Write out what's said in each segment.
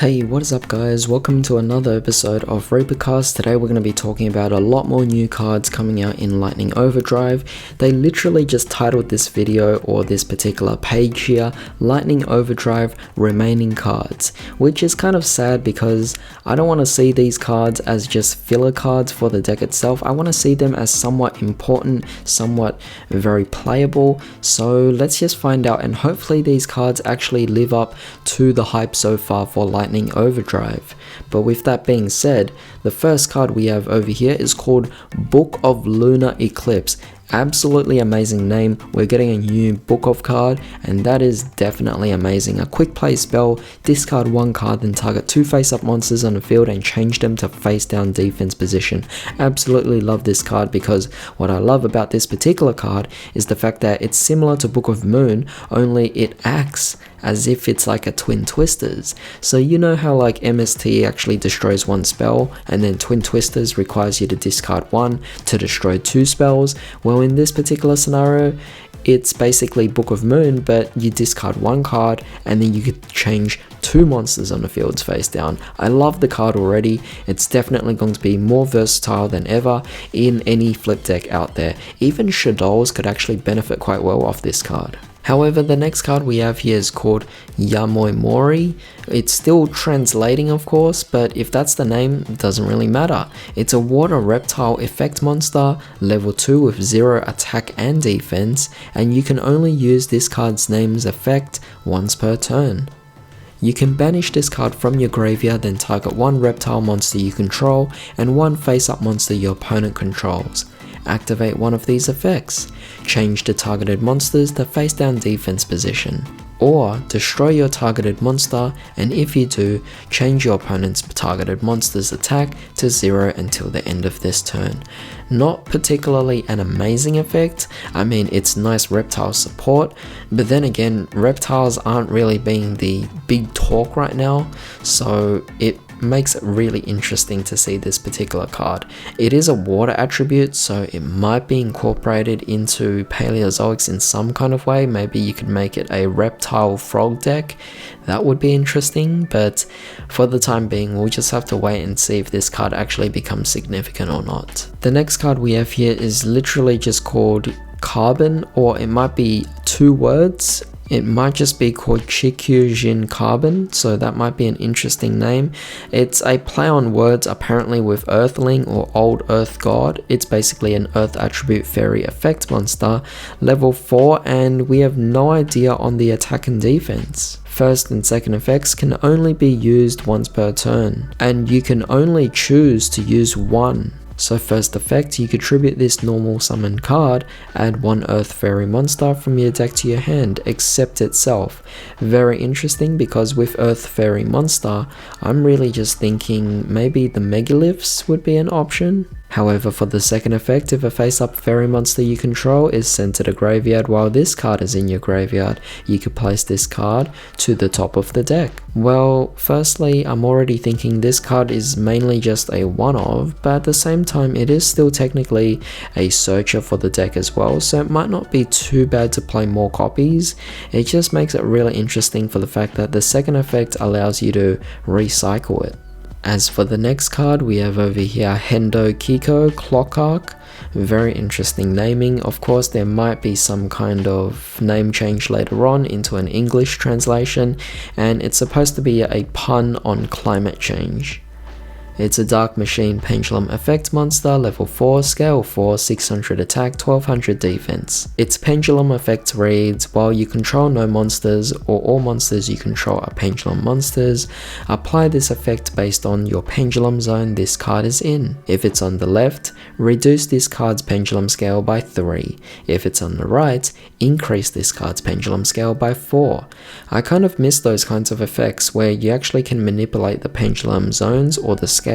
Hey, what is up guys? Welcome to another episode of ReaperCast. Today we're going to be talking about a lot more new cards coming out in Lightning Overdrive. They literally just titled this video or this particular page here, Lightning Overdrive Remaining Cards, which is kind of sad because I don't want to see these cards as just filler cards for the deck itself. I want to see them as somewhat important, somewhat very playable. So let's just find out, and hopefully these cards actually live up to the hype so far for Lightning Overdrive. But with that being said, the first card we have over here is called Book of Lunar Eclipse. Absolutely amazing name. We're getting a new Book of card, and that is definitely amazing. A quick play spell, discard one card, then target two face-up monsters on the field and change them to face-down defense position. Absolutely love this card because what I love about this particular card is the fact that it's similar to Book of Moon, only it acts as if it's like a Twin Twisters. So you know how like MST actually destroys one spell, and then Twin Twisters requires you to discard one to destroy two spells? Well, in this particular scenario, it's basically Book of Moon, but you discard one card and then you could change two monsters on the field's face down. I love the card already. It's definitely going to be more versatile than ever in any flip deck out there. Even Shadows could actually benefit quite well off this card. However, the next card we have here is called Yamoymori. It's still translating, of course, but if that's the name, it doesn't really matter. It's a water reptile effect monster, level 2 with 0 attack and defense, and you can only use this card's name's effect once per turn. You can banish this card from your graveyard, then target one reptile monster you control and one face-up monster your opponent controls. Activate one of these effects. Change the targeted monsters to face-down defense position. Or destroy your targeted monster, and if you do, change your opponent's targeted monster's attack to 0 until the end of this turn. Not particularly an amazing effect. I mean, it's nice reptile support, but then again, reptiles aren't really being the big talk right now, so it makes it really interesting to see this particular card. It is a water attribute, so it might be incorporated into Paleozoics in some kind of way. Maybe you could make it a reptile frog deck. That would be interesting, but for the time being, we'll just have to wait and see if this card actually becomes significant or not. The next card we have here is literally just called Carbon, or it might be two words. It might just be called Chikujin Carbon, so that might be an interesting name. It's a play on words apparently with Earthling or Old Earth God. It's basically an Earth attribute fairy effect monster, level 4, and we have no idea on the attack and defense. First and second effects can only be used once per turn, and you can only choose to use one. So first effect, you contribute this normal summon card, add one Earth Fairy monster from your deck to your hand, except itself. Very interesting because with Earth Fairy monster, I'm really just thinking maybe the Megaliths would be an option. However, for the second effect, if a face-up fairy monster you control is sent to the graveyard while this card is in your graveyard, you could place this card to the top of the deck. Well, firstly, I'm already thinking this card is mainly just a one-of, but at the same time, it is still technically a searcher for the deck as well, so it might not be too bad to play more copies. It just makes it really interesting for the fact that the second effect allows you to recycle it. As for the next card, we have over here Hendo Kiko Clock Arc. Very interesting naming. Of course, there might be some kind of name change later on into an English translation, and it's supposed to be a pun on climate change. It's a Dark Machine Pendulum Effect monster, level 4, scale 4, 600 attack, 1200 defense. Its Pendulum Effect reads, while you control no monsters, or all monsters you control are pendulum monsters, apply this effect based on your pendulum zone this card is in. If it's on the left, reduce this card's pendulum scale by 3. If it's on the right, increase this card's pendulum scale by 4. I kind of miss those kinds of effects where you actually can manipulate the pendulum zones or the scales,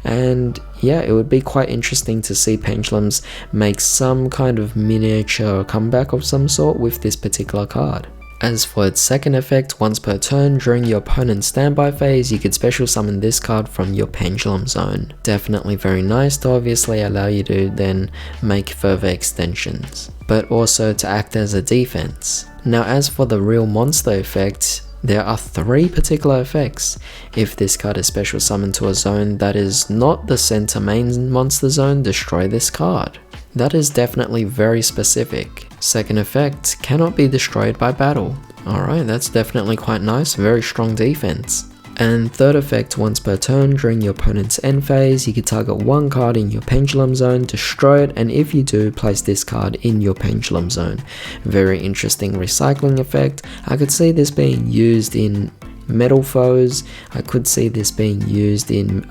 and yeah, it would be quite interesting to see pendulums make some kind of miniature comeback of some sort with this particular card. As for its second effect, once per turn during your opponent's standby phase, you could special summon this card from your pendulum zone. Definitely very nice to obviously allow you to then make further extensions, but also to act as a defense. Now as for the real monster effect, There are 3 particular effects. If this card is special summoned to a zone that is not the center main monster zone, destroy this card. That is definitely very specific. Second effect, cannot be destroyed by battle. Alright, that's definitely quite nice, very strong defense. And third effect, once per turn during your opponent's end phase, you can target 1 card in your pendulum zone, destroy it, and if you do, place this card in your pendulum zone. Very interesting recycling effect. I could see this being used in Metal Foes. I could see this being used in,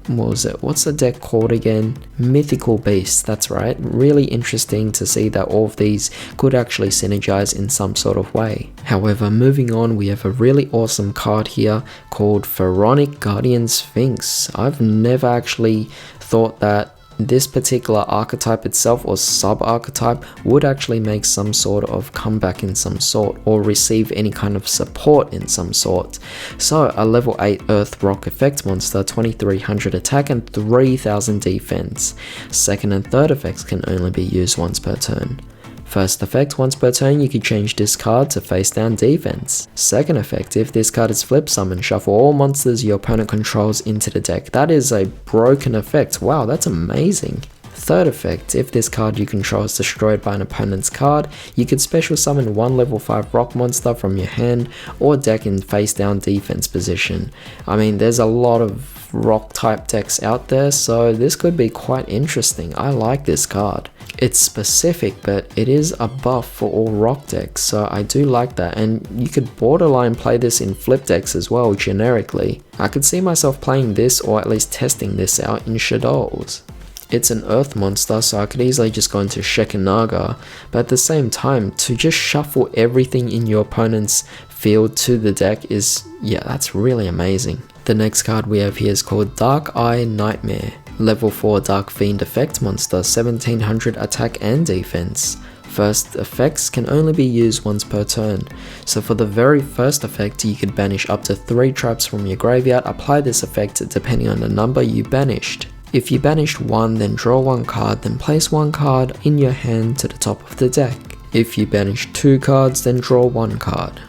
what's the deck called again? Mythical Beasts, that's right. Really interesting to see that all of these could actually synergize in some sort of way. However, moving on, we have a really awesome card here called Pharonic Guardian Sphinx. I've never actually thought that this particular archetype itself or sub-archetype would actually make some sort of comeback in some sort or receive any kind of support in some sort. So a level 8 Earth Rock effect monster, 2300 attack and 3000 defense. Second and third effects can only be used once per turn. First effect, once per turn you can change this card to face down defense. Second effect, if this card is flip summoned, shuffle all monsters your opponent controls into the deck. That is a broken effect, wow, that's amazing. Third effect, if this card you control is destroyed by an opponent's card, you could special summon 1 level 5 rock monster from your hand or deck in face down defense position. I mean, there's a lot of rock type decks out there, so this could be quite interesting. I like this card. It's specific, but it is a buff for all rock decks, so I do like that, and you could borderline play this in flip decks as well, generically. I could see myself playing this or at least testing this out in Shadows. It's an earth monster, so I could easily just go into Shekinaga, but at the same time, to just shuffle everything in your opponent's field to the deck is, yeah, that's really amazing. The next card we have here is called Dark Eye Nightmare. Level 4 Dark Fiend effect monster, 1700 attack and defense. First effects can only be used once per turn. So for the very first effect, you could banish up to 3 traps from your graveyard. Apply this effect depending on the number you banished. If you banished 1, then draw 1 card, then place 1 card in your hand to the top of the deck. If you banished 2 cards, then draw 1 card.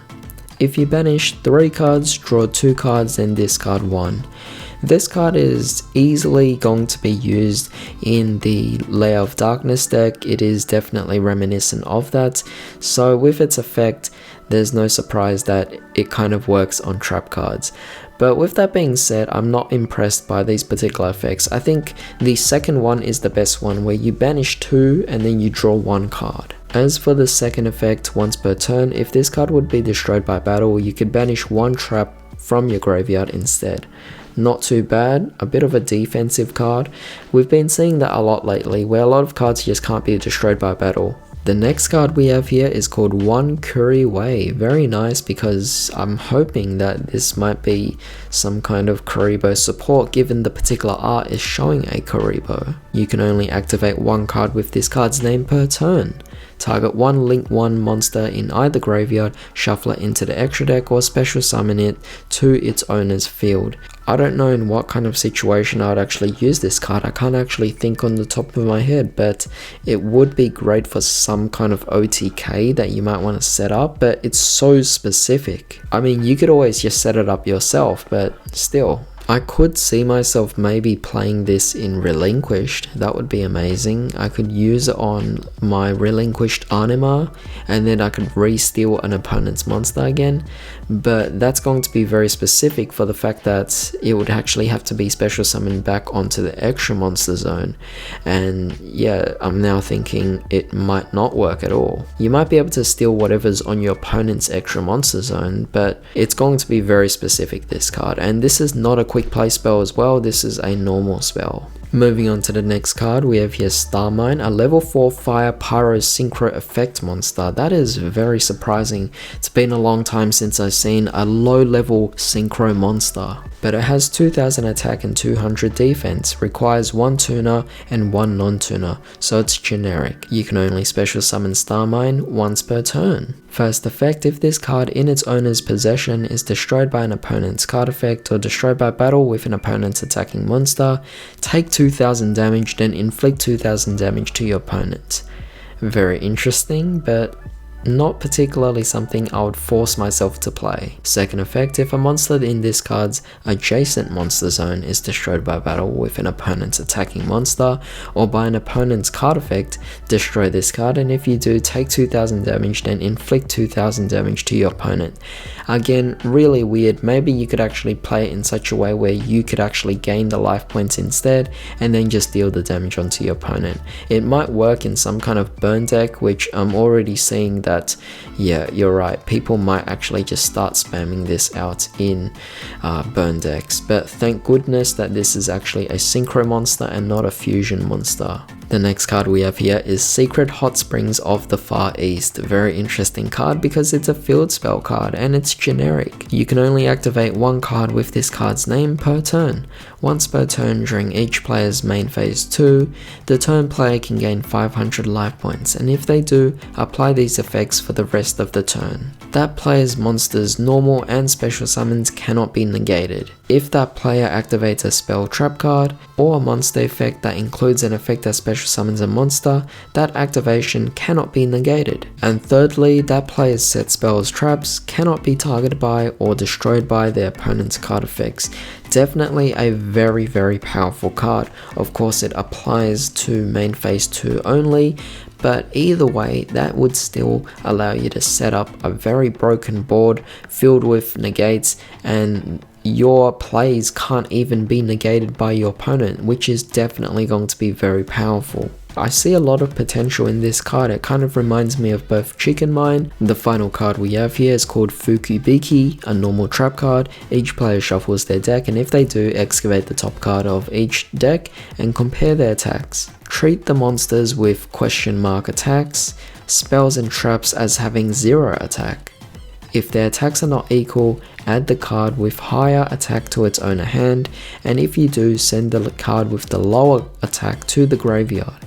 If you banish 3 cards, draw 2 cards, then discard 1. This card is easily going to be used in the Layer of Darkness deck. It is definitely reminiscent of that. So with its effect, there's no surprise that it kind of works on trap cards. But with that being said, I'm not impressed by these particular effects. I think the second one is the best one, where you banish 2 and then you draw 1 card. As for the second effect, once per turn, if this card would be destroyed by battle, you could banish 1 trap from your graveyard instead. Not too bad, a bit of a defensive card. We've been seeing that a lot lately, where a lot of cards just can't be destroyed by battle. The next card we have here is called One Curry Way. Very nice, because I'm hoping that this might be some kind of Kuriboh support, given the particular art is showing a Kuriboh. You can only activate 1 card with this card's name per turn. Target 1 Link 1 monster in either graveyard, shuffle it into the extra deck, or special summon it to its owner's field. I don't know in what kind of situation I would actually use this card. I can't actually think on the top of my head, but it would be great for some kind of OTK that you might want to set up, but it's so specific. I mean, you could always just set it up yourself, but still. I could see myself maybe playing this in Relinquished. That would be amazing. I could use it on my Relinquished Anima, and then I could re-steal an opponent's monster again. But that's going to be very specific for the fact that it would actually have to be special summoned back onto the extra monster zone. And yeah, I'm now thinking it might not work at all. You might be able to steal whatever's on your opponent's extra monster zone, but it's going to be very specific, this card. And this is not a quick play spell as well, this is a normal spell. Moving on to the next card, we have here Starmine, a level 4 Fire Pyro Synchro Effect monster. That is very surprising. It's been a long time since I've seen a low level Synchro monster. But it has 2000 attack and 200 defense, requires 1 tuner and 1 non-tuner, so it's generic. You can only special summon Starmine once per turn. First effect, if this card in its owner's possession is destroyed by an opponent's card effect or destroyed by battle with an opponent's attacking monster, take 2000 damage, then inflict 2000 damage to your opponent. Very interesting, but not particularly something I would force myself to play. Second effect, if a monster in this card's adjacent monster zone is destroyed by battle with an opponent's attacking monster, or by an opponent's card effect, destroy this card, and if you do, take 2000 damage, then inflict 2000 damage to your opponent. Again, really weird. Maybe you could actually play it in such a way where you could actually gain the life points instead, and then just deal the damage onto your opponent. It might work in some kind of burn deck, which I'm already seeing that, yeah, you're right, people might actually just start spamming this out in burn decks, but thank goodness that this is actually a synchro monster and not a fusion monster. The next card we have here is Secret Hot Springs of the Far East. A very interesting card because it's a field spell card and it's generic. You can only activate one card with this card's name per turn. Once per turn during each player's main phase 2, the turn player can gain 500 life points, and if they do, apply these effects for the rest of the turn. That player's monster's normal and special summons cannot be negated. If that player activates a spell trap card, or a monster effect that includes an effect that special summons a monster, that activation cannot be negated. And thirdly, that player's set spells traps cannot be targeted by or destroyed by their opponent's card effects. Definitely a very powerful card. Of course it applies to main phase 2 only, but either way that would still allow you to set up a very broken board filled with negates, and your plays can't even be negated by your opponent, which is definitely going to be very powerful. I see a lot of potential in this card. It kind of reminds me of both Chicken Mine. The final card we have here is called Fukubiki, a normal trap card. Each player shuffles their deck, and if they do, excavate the top card of each deck and compare their attacks. Treat the monsters with question mark attacks, spells and traps as having 0 attack. If their attacks are not equal, add the card with higher attack to its owner hand, and if you do, send the card with the lower attack to the graveyard.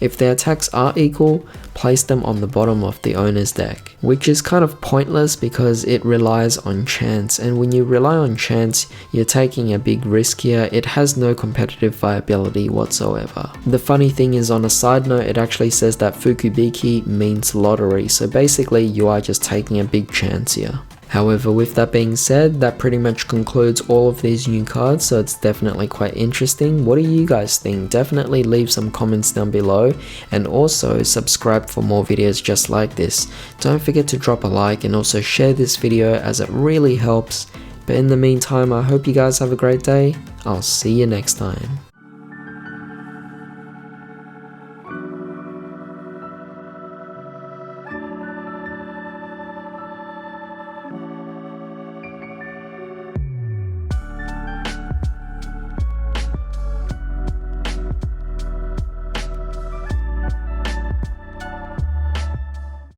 If their attacks are equal, place them on the bottom of the owner's deck, which is kind of pointless because it relies on chance, and when you rely on chance, you're taking a big risk here. It has no competitive viability whatsoever. The funny thing is, on a side note, it actually says that Fukubiki means lottery, so basically you are just taking a big chance here. However, with that being said, that pretty much concludes all of these new cards, so it's definitely quite interesting. What do you guys think? Definitely leave some comments down below, and also subscribe for more videos just like this. Don't forget to drop a like and also share this video as it really helps. But in the meantime, I hope you guys have a great day. I'll see you next time.